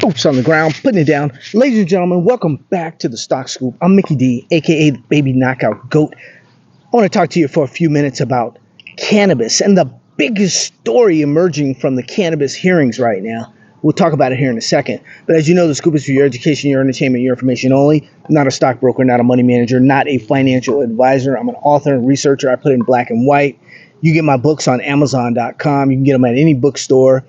Oops on the ground, putting it down. Ladies and gentlemen, welcome back to the Stock Scoop. I'm Mickey D, aka the Baby Knockout Goat. I want to talk to you for a few minutes about cannabis and the biggest story emerging from the cannabis hearings right now. We'll talk about it here in a second. But as you know, the scoop is for your education, your entertainment, your information only. I'm not a stockbroker, not a money manager, not a financial advisor. I'm an author and researcher. I put it in black and white. You get my books on Amazon.com. You can get them at any bookstore.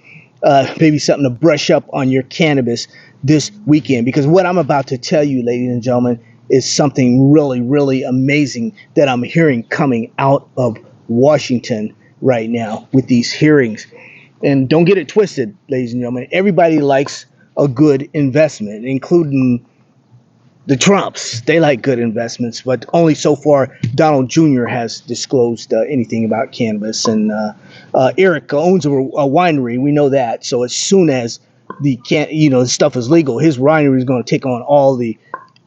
Maybe something to brush up on your cannabis this weekend. Because what I'm about to tell you, ladies and gentlemen, is something really, really amazing that I'm hearing coming out of Washington right now with these hearings. And don't get it twisted, ladies and gentlemen. Everybody likes a good investment, including the Trumps. They like good investments, but only so far Donald Jr. has disclosed anything about cannabis. And Eric owns a winery. We know that. So as soon as the stuff is legal, his winery is going to take on all the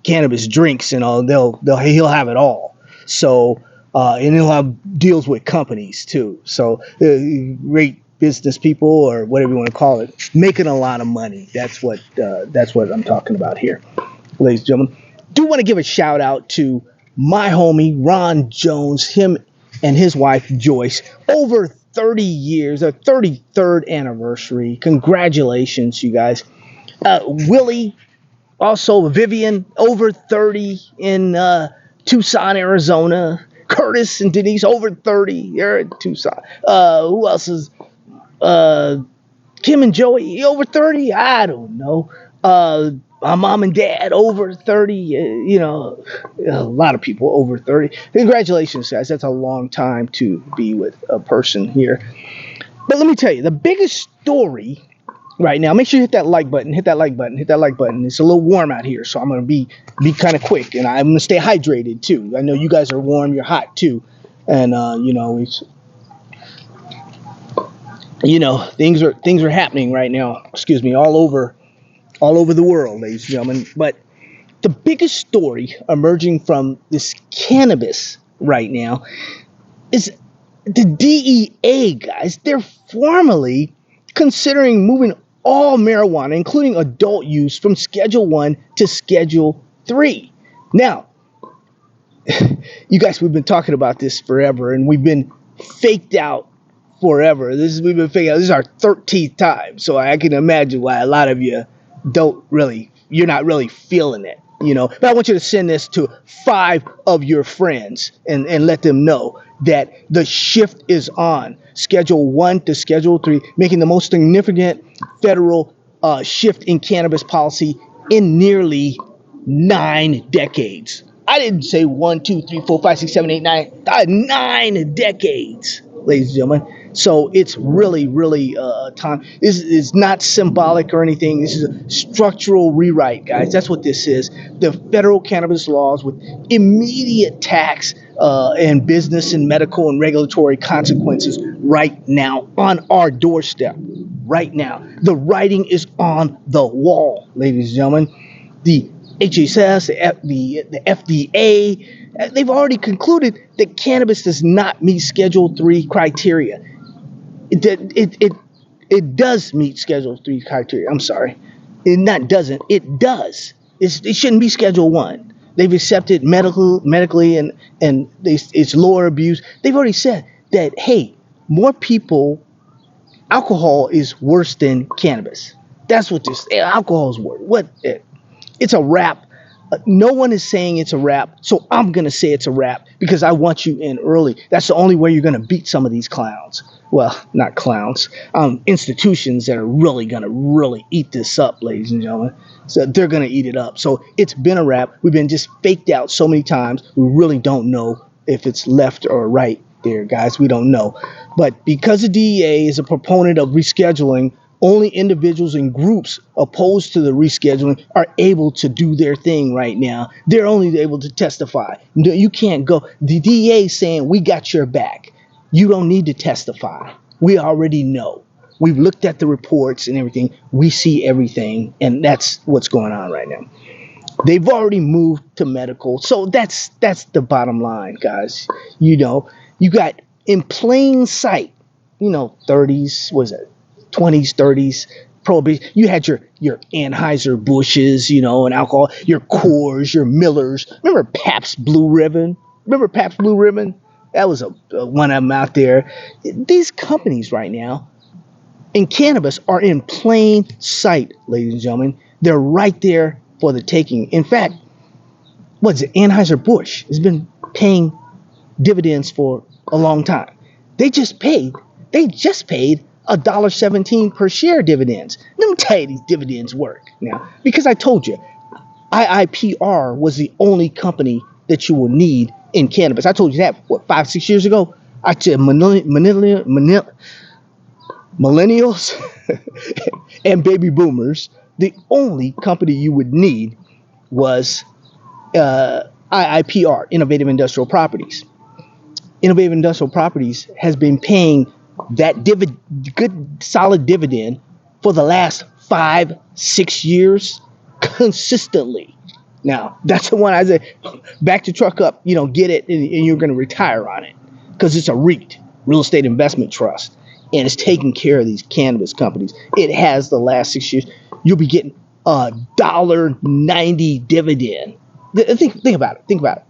cannabis drinks and all. He'll have it all. So and he'll have deals with companies too. So great business people, or whatever you want to call it, making a lot of money. That's what I'm talking about here, ladies and gentlemen. Do want to give a shout out to my homie Ron Jones, him and his wife Joyce, over 30 years, their 33rd anniversary. Congratulations, you guys. Willie, also Vivian, over 30 in Tucson, Arizona. Curtis and Denise, over 30. They're in Tucson. Who else is Kim and Joey, over 30? I don't know. My mom and dad, over 30. A lot of people over 30. Congratulations, guys. That's a long time to be with a person here. But let me tell you, the biggest story right now, make sure you hit that like button, hit that like button, hit that like button. It's a little warm out here, so I'm going to be kind of quick, and I'm going to stay hydrated too. I know you guys are warm, you're hot too. And things are happening right now, all over the world, ladies and gentlemen. But the biggest story emerging from this cannabis right now is the DEA, guys. They're formally considering moving all marijuana, including adult use, from Schedule 1 to Schedule 3. Now, you guys, we've been talking about this forever, and we've been faked out forever. We've been faking out. This is our 13th time, so I can imagine why a lot of you you're not really feeling it, But I want you to send this to 5 of your friends and let them know that the shift is on. Schedule 1 to Schedule 3, making the most significant federal shift in cannabis policy in nearly 9 decades. I didn't say 1, 2, 3, 4, 5, 6, 7, 8, 9. 9 decades, ladies and gentlemen. So it's really, really time. This is not symbolic or anything. This is a structural rewrite, guys. That's what this is. The federal cannabis laws with immediate tax and business and medical and regulatory consequences right now on our doorstep. Right now. The writing is on the wall, ladies and gentlemen. The HHS, the FDA, they've already concluded that cannabis does not meet Schedule 3 criteria. It does meet Schedule 3 criteria. I'm sorry. It doesn't. It does. It shouldn't be Schedule 1. They've accepted medically and it's lower abuse. They've already said that, hey, more people, alcohol is worse than cannabis. That's what this, alcohol is worse. It's a wrap. No one is saying it's a wrap, so I'm going to say it's a wrap because I want you in early. That's the only way you're going to beat some of these clowns. Well, not clowns, institutions that are really going to eat this up, ladies and gentlemen. So they're going to eat it up. So it's been a wrap. We've been just faked out so many times. We really don't know if it's left or right there, guys. We don't know. But because the DEA is a proponent of rescheduling, only individuals and groups opposed to the rescheduling are able to do their thing right now. They're only able to testify. You can't go. The DEA is saying, we got your back. You don't need to testify. We already know. We've looked at the reports and everything. We see everything, and that's what's going on right now. They've already moved to medical. So that's the bottom line, guys. You got in plain sight, 30s, was it? 20s, 30s, prohibition. You had your Anheuser Busches, and alcohol, your Coors, your Millers. Remember Pabst Blue Ribbon? Remember Pabst Blue Ribbon? That was a one of them out there. These companies right now in cannabis are in plain sight, ladies and gentlemen. They're right there for the taking. In fact, what's it? Anheuser-Busch has been paying dividends for a long time. They just paid $1.17 per share dividends. Let me tell you these dividends work now. Because I told you, IIPR was the only company that you will need in cannabis. I told you that, 5-6 years ago? I said millennials and baby boomers, the only company you would need was IIPR, Innovative Industrial Properties. Innovative Industrial Properties has been paying that good solid dividend for the last 5-6 years consistently. Now, that's the one I said, back the truck up, get it, and you're going to retire on it because it's a REIT, real estate investment trust, and it's taking care of these cannabis companies. It has the last 6 years. You'll be getting a $1.90 dividend. Think about it. Think about it.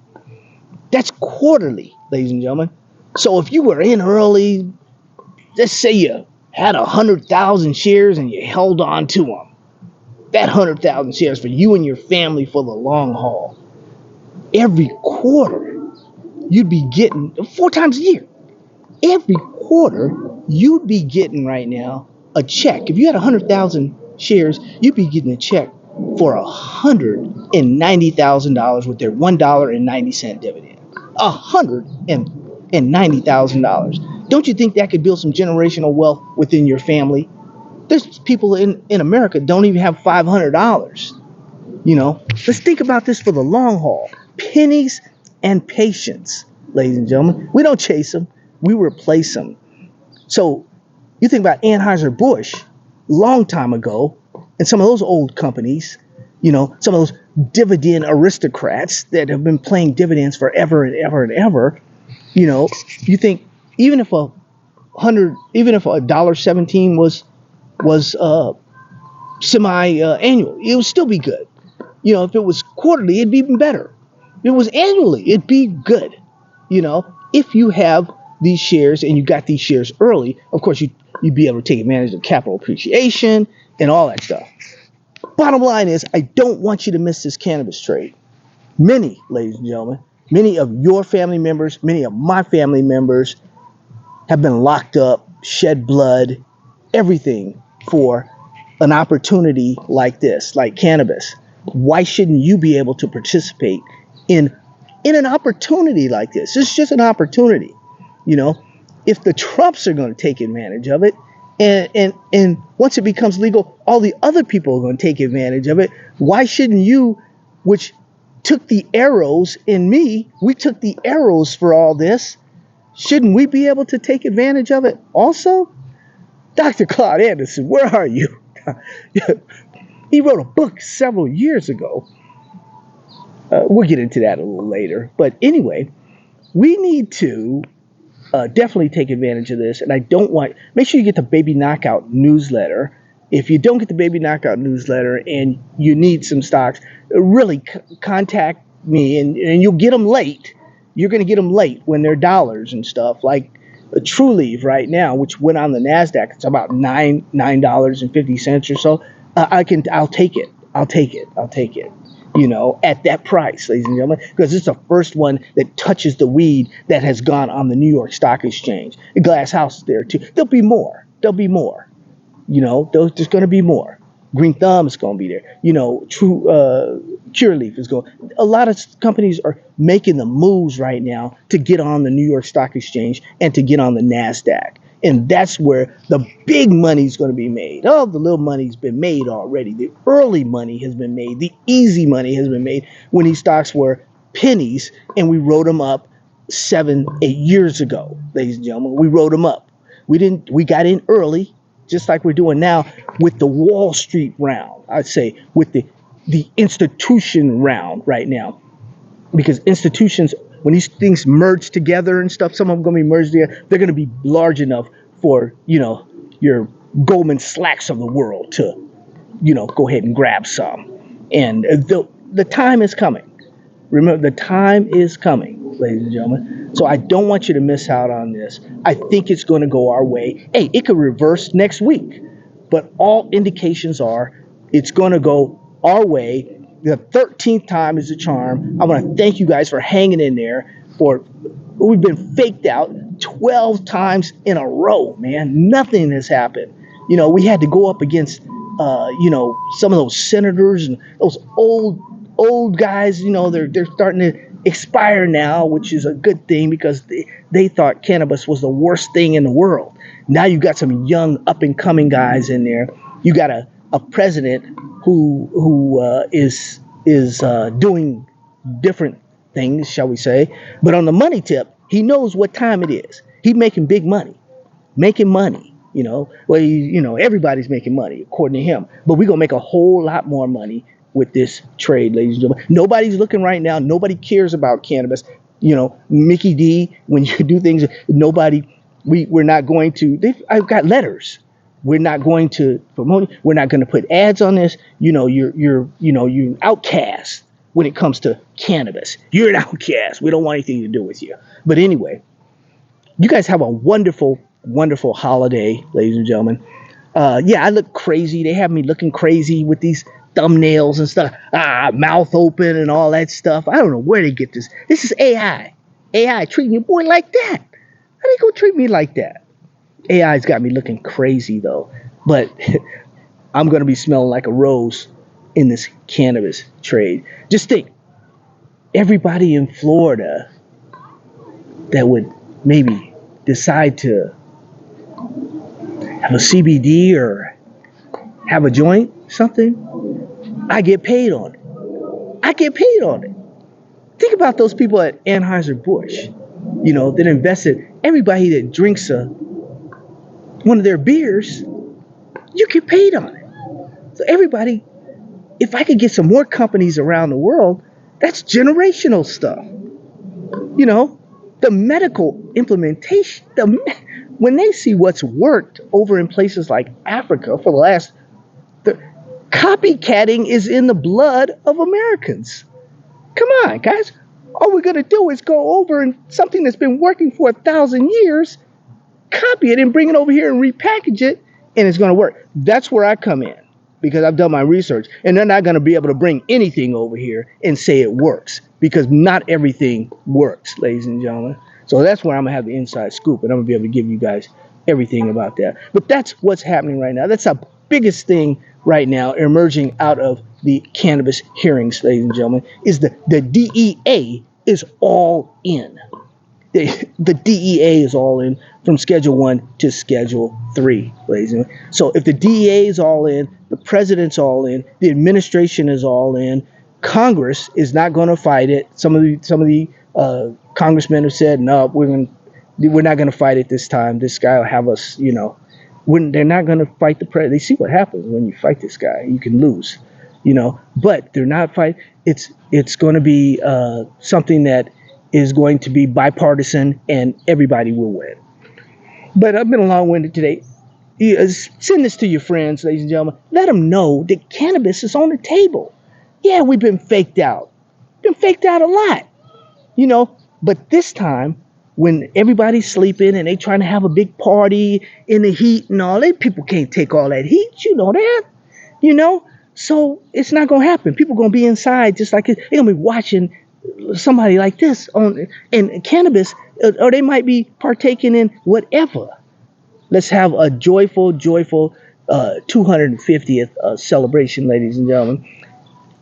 That's quarterly, ladies and gentlemen. So if you were in early, let's say you had 100,000 shares and you held on to them, that 100,000 shares for you and your family for the long haul, every quarter you'd be getting 4 times a year. Every quarter you'd be getting right now a check. If you had 100,000 shares, you'd be getting a check for $190,000 with their $1.90 dividend. $190,000. Don't you think that could build some generational wealth within your family? There's people in America don't even have $500. Let's think about this for the long haul. Pennies and patience, ladies and gentlemen. We don't chase them, we replace them. So you think about Anheuser-Busch, long time ago, and some of those old companies, some of those dividend aristocrats that have been paying dividends forever and ever and ever. You think even if $1.17 was semi-annual, it would still be good. If it was quarterly, it'd be even better. If it was annually, it'd be good. If you have these shares and you got these shares early, of course you'd be able to take advantage of capital appreciation and all that stuff. Bottom line is, I don't want you to miss this cannabis trade. Many, ladies and gentlemen, many of your family members, many of my family members have been locked up, shed blood, everything for an opportunity like this, like cannabis. Why shouldn't you be able to participate in an opportunity like this? It's just an opportunity. If the Trumps are going to take advantage of it, and once it becomes legal, all the other people are going to take advantage of it. Why shouldn't you, which took the arrows in me, we took the arrows for all this, shouldn't we be able to take advantage of it also? Dr. Claude Anderson, where are you? He wrote a book several years ago. We'll get into that a little later. But anyway, we need to definitely take advantage of this. And make sure you get the Baby Knockout newsletter. If you don't get the Baby Knockout newsletter and you need some stocks, really contact me and you'll get them late. You're going to get them late when they're dollars and stuff, like True Leave right now, which went on the NASDAQ. It's about $9.50 or so. I'll take it. At that price, ladies and gentlemen, because it's the first one that touches the weed that has gone on the New York Stock Exchange. The Glass House is there too. There'll be more. There's going to be more. Green Thumb is going to be there. Cureleaf is going. A lot of companies are making the moves right now to get on the New York Stock Exchange and to get on the NASDAQ. And that's where the big money is going to be made. Oh, the little money's been made already. The early money has been made. The easy money has been made when these stocks were pennies and we wrote them up 7-8 years ago, ladies and gentlemen. We wrote them up. We got in early, just like we're doing now with the Wall Street round. I'd say with the institution round right now. Because institutions, when these things merge together and stuff, some of them are going to be merged together. They're going to be large enough for, your Goldman Sachs of the world to, go ahead and grab some. And the time is coming. Remember, the time is coming, ladies and gentlemen. So I don't want you to miss out on this. I think it's going to go our way. Hey, it could reverse next week, but all indications are it's going to go our way. The 13th time is the charm. I want to thank you guys for hanging in there. We've been faked out 12 times in a row, man. Nothing has happened. We had to go up against, some of those senators and those old guys. They're starting to expire now, which is a good thing because they thought cannabis was the worst thing in the world. Now you got some young up and coming guys in there. You got a president who is doing different things, shall we say. But on the money tip, he knows what time it is. He's making big money, Well, everybody's making money according to him. But we're going to make a whole lot more money with this trade, ladies and gentlemen. Nobody's looking right now. Nobody cares about cannabis. Mickey D, when you do things, we're not going to, I've got letters. We're not going to promote it. We're not going to put ads on this. You're an outcast when it comes to cannabis. You're an outcast. We don't want anything to do with you. But anyway, you guys have a wonderful, wonderful holiday, ladies and gentlemen. I look crazy. They have me looking crazy with these thumbnails and stuff. Mouth open and all that stuff. I don't know where they get this. This is AI. AI treating your boy like that. How they gonna treat me like that? AI's got me looking crazy though. But I'm gonna be smelling like a rose in this cannabis trade. Just think, everybody in Florida that would maybe decide to have a CBD or have a joint, something, I get paid on it. Think about those people at Anheuser-Busch, that invested. Everybody that drinks one of their beers, you get paid on it. So everybody, if I could get some more companies around the world, that's generational stuff. The medical implementation, when they see what's worked over in places like Africa for the copycatting is in the blood of Americans. Come on, guys. All we're going to do is go over and something that's been working for 1,000 years, copy it and bring it over here and repackage it, and it's going to work. That's where I come in because I've done my research, and they're not going to be able to bring anything over here and say it works because not everything works, ladies and gentlemen. So that's where I'm going to have the inside scoop, and I'm going to be able to give you guys everything about that. But that's what's happening right now. That's the biggest thing right now emerging out of the cannabis hearings, ladies and gentlemen, is the DEA is all in. The DEA is all in from Schedule 1 to Schedule 3, ladies and gentlemen. So if the DEA is all in, the president's all in, the administration is all in, Congress is not going to fight it. Some of the congressmen have said, no, we're not going to fight it this time. This guy will have us, when they're not going to fight the president. They see what happens when you fight this guy. You can lose, but they're not fighting. It's going to be something that is going to be bipartisan and everybody will win. But I've been long-winded today. Send this to your friends, ladies and gentlemen. Let them know that cannabis is on the table. Yeah, we've been faked out. Been faked out a lot, But this time, when everybody's sleeping and they trying to have a big party in the heat and all that, people can't take all that heat. You know that, So it's not going to happen. People going to be inside just like it. They're going to be watching somebody like this in cannabis, or they might be partaking in whatever. Let's have a joyful 250th celebration, ladies and gentlemen.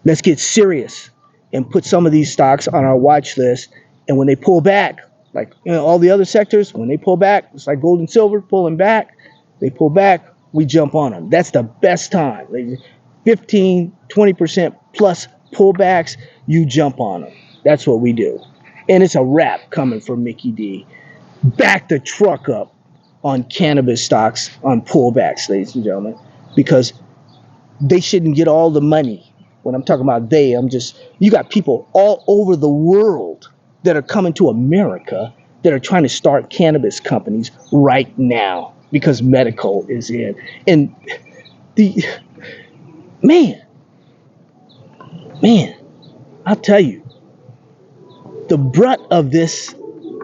Let's get serious and put some of these stocks on our watch list. And when they pull back, like all the other sectors, when they pull back, it's like gold and silver pulling back. They pull back, we jump on them. That's the best time, ladies. 15, 20% plus pullbacks, you jump on them. That's what we do. And it's a wrap coming from Mickey D. Back the truck up on cannabis stocks on pullbacks, ladies and gentlemen, because they shouldn't get all the money. When I'm talking about you got people all over the world that are coming to America that are trying to start cannabis companies right now. because medical is in. And the man, man, I'll tell you, the brunt of this,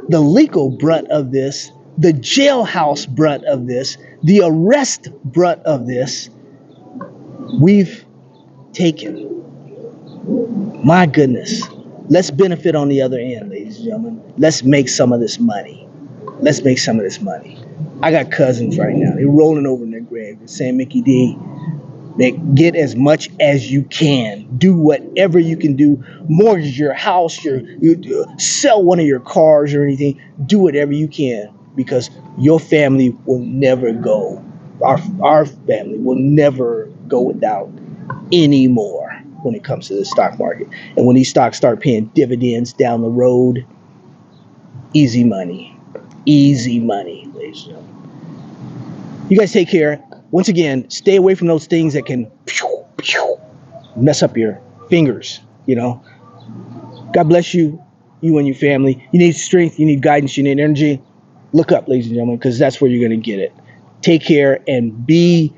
the legal brunt of this, the jailhouse brunt of this, the arrest brunt of this, we've taken. My goodness. Let's benefit on the other end, ladies and gentlemen. Let's make some of this money. Let's make some of this money. I got cousins right now. They're rolling over in their grave. They're saying, Mickey D, get as much as you can. Do whatever you can do. Mortgage your house, sell one of your cars or anything. Do whatever you can because your family will never go. Our family will never go without anymore when it comes to the stock market. And when these stocks start paying dividends down the road, easy money. Easy money, ladies and gentlemen. You guys take care. Once again, stay away from those things that can mess up your fingers, you know. God bless you, you and your family. You need strength, you need guidance, you need energy. Look up, ladies and gentlemen, because that's where you're going to get it. Take care and be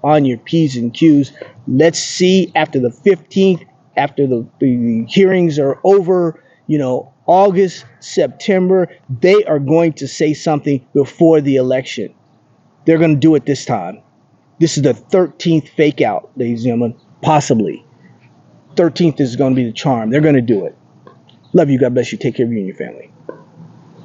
on your P's and Q's. Let's see after the 15th, after the hearings are over, you know, August, September, they are going to say something before the election. They're going to do it this time. This is the 13th fake out, ladies and gentlemen, possibly. 13th is going to be the charm. They're going to do it. Love you. God bless you. Take care of you and your family.